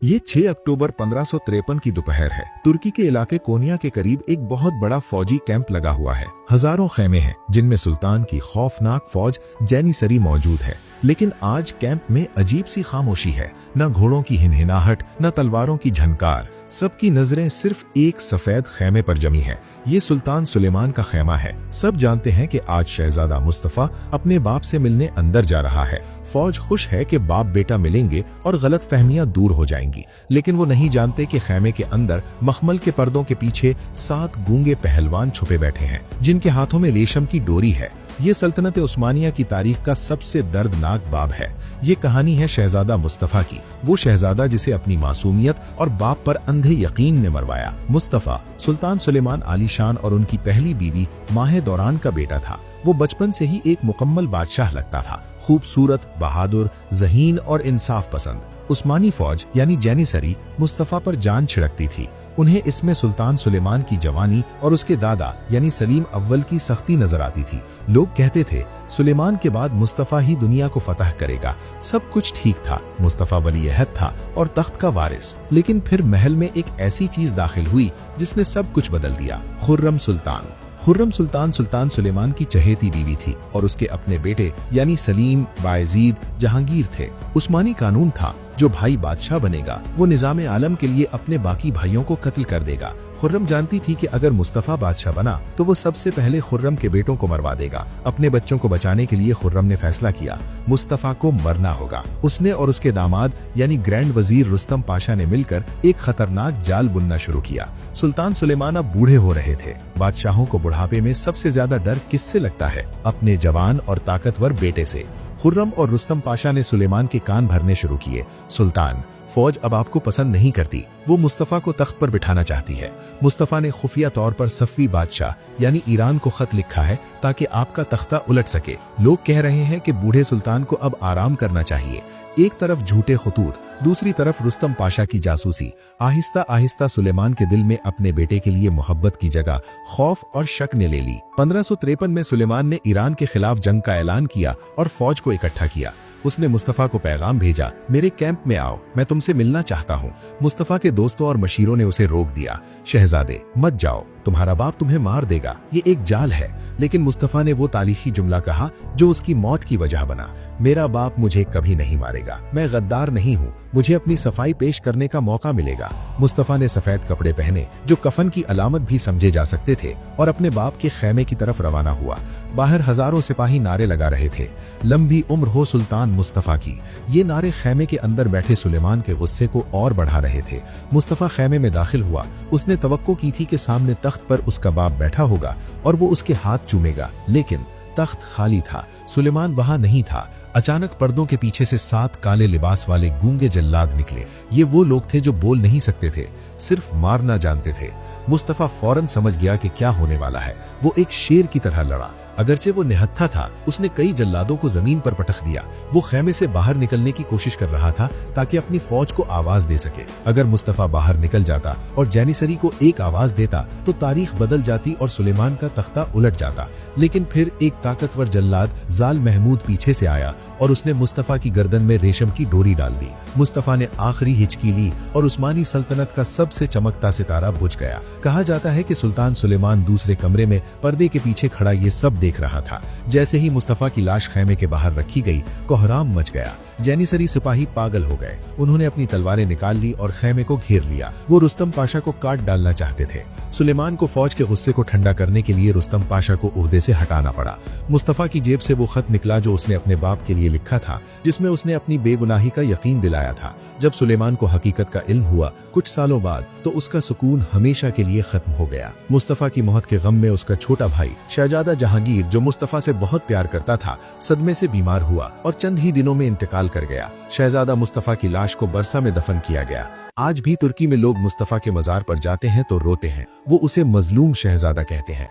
ये 6 अक्टूबर 1553 की दोपहर है। तुर्की के इलाके कोनिया के करीब एक बहुत बड़ा फौजी कैंप लगा हुआ है। हजारों खैमे हैं जिनमें सुल्तान की खौफनाक फौज जैनिसरी मौजूद है। लेकिन आज कैंप में अजीब सी खामोशी है। न घोड़ों की हिनहिनाहट, न तलवारों की झनकार। सबकी नजरें सिर्फ एक सफेद खैमे पर जमी है। ये सुल्तान सुलेमान का खैमा है। सब जानते हैं कि आज शहजादा मुस्तफा अपने बाप से मिलने अंदर जा रहा है। फौज खुश है कि बाप बेटा मिलेंगे और गलत फहमियां दूर हो जाएंगी। लेकिन वो नहीं जानते कि खैमे के अंदर मखमल के पर्दों के पीछे 7 गूंगे पहलवान छुपे बैठे हैं, जिनके हाथों में रेशम की डोरी है। ये सल्तनत उस्मानिया की तारीख का सबसे दर्दनाक बाब है। ये कहानी है शहजादा मुस्तफा की, वो शहजादा जिसे अपनी मासूमियत और बाप पर अंधे यकीन ने मरवाया। मुस्तफा सुल्तान सुलेमान आलीशान और उनकी पहली बीवी माहे दौरान का बेटा था। वो बचपन से ही एक मुकम्मल बादशाह लगता था, खूबसूरत, बहादुर, ज़हीन और इंसाफ पसंद। उस्मानी फौज यानी जैनिसरी मुस्तफा पर जान छिड़कती थी। उन्हें इसमें सुल्तान सुलेमान की जवानी और उसके दादा यानी सलीम अव्वल की सख्ती नजर आती थी। लोग कहते थे सुलेमान के बाद मुस्तफा ही दुनिया को फतह करेगा। सब कुछ ठीक था, मुस्तफा वली-ए-अहद था और तख्त का वारिस। लेकिन फिर महल में एक ऐसी चीज दाखिल हुई जिसने सब कुछ बदल दिया। खुर्रम सुल्तान सुल्तान सुलेमान की चहेती बीवी थी और उसके अपने बेटे यानी सलीम, बायजीद, जहांगीर थे। उस्मानी कानून था, जो भाई बादशाह बनेगा वो निजाम आलम के लिए अपने बाकी भाइयों को कत्ल कर देगा। खुर्रम जानती थी कि अगर मुस्तफा बादशाह बना तो वो सबसे पहले खुर्रम के बेटों को मरवा देगा। अपने बच्चों को बचाने के लिए खुर्रम ने फैसला किया, मुस्तफा को मरना होगा। उसने और उसके दामाद यानी ग्रैंड वजीर रुस्तम पाशा ने मिलकर एक खतरनाक जाल बुनना शुरू किया। सुल्तान सुलेमान अब बूढ़े हो रहे थे। बादशाहों को बुढ़ापे में सबसे ज्यादा डर किससे लगता है? अपने जवान और ताकतवर बेटे से। खुर्रम और रुस्तम पाशा ने सुलेमान के कान भरने शुरू किए। सुल्तान, फौज अब आपको पसंद नहीं करती, वो मुस्तफा को तख्त पर बिठाना चाहती है। मुस्तफा ने खुफिया तौर पर सफ़वी बादशाह यानी ईरान को खत लिखा है ताकि आपका तख्ता उलट सके। लोग कह रहे हैं कि बूढ़े सुल्तान को अब आराम करना चाहिए। एक तरफ झूठे खतूत, दूसरी तरफ रुस्तम पाशा की जासूसी। आहिस्ता आहिस्ता सुलेमान के दिल में अपने बेटे के लिए मोहब्बत की जगह खौफ और शक ने ले ली। 1553 में सुलेमान ने ईरान के खिलाफ जंग का ऐलान किया और फौज को इकट्ठा किया। उसने मुस्तफा को पैगाम भेजा, मेरे कैंप में आओ, मैं तुमसे मिलना चाहता हूँ। मुस्तफा के दोस्तों और मशीरों ने उसे रोक दिया। शहजादे, मत जाओ, तुम्हारा बाप तुम्हें मार देगा, ये एक जाल है। लेकिन मुस्तफा ने वो तारीखी जुमला कहा जो उसकी मौत की वजह बना, मेरा बाप मुझे कभी नहीं मारेगा, मैं गद्दार नहीं हूँ, मुझे अपनी सफाई पेश करने का मौका मिलेगा। मुस्तफा ने सफेद कपड़े पहने जो कफन की अलामत भी समझे जा सकते थे और अपने बाप के खैमे की तरफ रवाना हुआ। बाहर हजारों सिपाही नारे लगा रहे थे, लंबी उम्र हो सुल्तान मुस्तफा की। ये नारे खैमे के अंदर बैठे सुलेमान के गुस्से को और बढ़ा रहे थे। मुस्तफा खैमे में दाखिल हुआ। उसने तवक्को की थी कि सामने तख्त पर उसका बाप बैठा होगा और वो उसके हाथ चूमेगा, लेकिन तख्त खाली था, सुलेमान वहां नहीं था। अचानक पर्दों के पीछे से 7 काले लिबास वाले गूंगे जल्लाद निकले। ये वो लोग थे जो बोल नहीं सकते थे, सिर्फ मारना जानते थे। मुस्तफा फौरन समझ गया कि क्या होने वाला है। वो एक शेर की तरह लड़ा। अगरचे वो निहत्था था, उसने कई जल्लादों को जमीन पर पटक दिया। वो खैमे से बाहर निकलने की कोशिश कर रहा था ताकि अपनी फौज को आवाज दे सके। अगर मुस्तफा बाहर निकल जाता और जैनिसरी को एक आवाज देता तो तारीख बदल जाती और सुलेमान का तख्ता उलट जाता। लेकिन फिर एक ताकतवर जल्लाद जाल महमूद पीछे से आया और उसने मुस्तफा की गर्दन में रेशम की डोरी डाल दी। मुस्तफा ने आखिरी हिचकी ली और उस्मानी सल्तनत का सबसे चमकता सितारा बुझ गया। कहा जाता है कि सुल्तान सुलेमान दूसरे कमरे में पर्दे के पीछे खड़ा ये सब देख रहा था। जैसे ही मुस्तफा की लाश खैमे के बाहर रखी गई, कोहराम मच गया। जैनिसरी सिपाही पागल हो गए। उन्होंने अपनी तलवारें निकाल ली और खैमे को घेर लिया। वो रुस्तम पाशा को काट डालना चाहते थे। सुलेमान को फौज के गुस्से को ठंडा करने के लिए रुस्तम पाशा को ओहदे से हटाना पड़ा। मुस्तफा की जेब से वो खत निकला जो उसने अपने बाप के लिए लिखा था, जिसमें उसने अपनी बेगुनाही का यकीन दिलाया था। जब सुलेमान को हकीकत का इल्म हुआ कुछ सालों बाद, तो उसका सुकून हमेशा के लिए खत्म हो गया। मुस्तफा की मौत के गम में उसका छोटा भाई शहजादा जहांगीर, जो मुस्तफा से बहुत प्यार करता था, सदमे से बीमार हुआ और चंद ही दिनों में इंतकाल कर गया। शहजादा मुस्तफा की लाश को बरसा में दफन किया गया। आज भी तुर्की में लोग मुस्तफा के मजार पर जाते हैं तो रोते हैं। वो उसे मजलूम शहजादा कहते हैं।